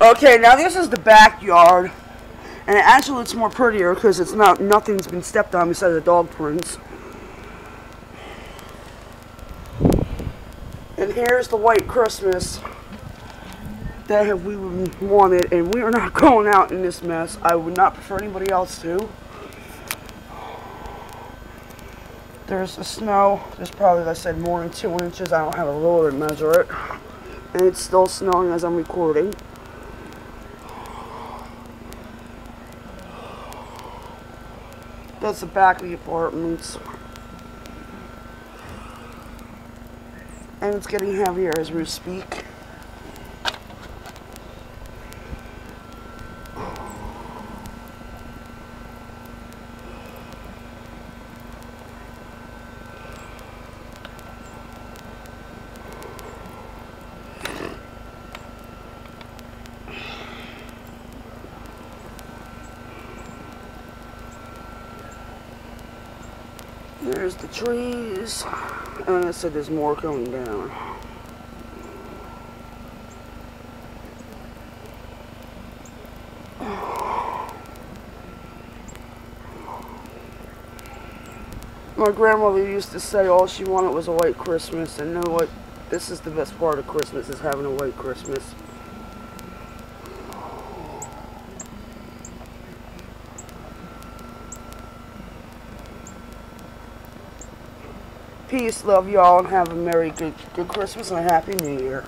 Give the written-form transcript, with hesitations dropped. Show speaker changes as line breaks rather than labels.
Okay, now this is the backyard, and it actually looks more prettier because it's nothing's been stepped on besides the dog prints. And here's the white Christmas that we wanted, and we are not going out in this mess. I would not prefer anybody else to. There's the snow. There's probably, like I said, more than 2 inches. I don't have a ruler to measure it. And it's still snowing as I'm recording. That's the back of the apartments. And it's getting heavier as we speak. There's the trees, and like I said, there's more coming down. My grandmother used to say all she wanted was a white Christmas, and you know what? This is the best part of Christmas, is having a white Christmas. Peace, love y'all, and have a merry, good Christmas and a happy New Year.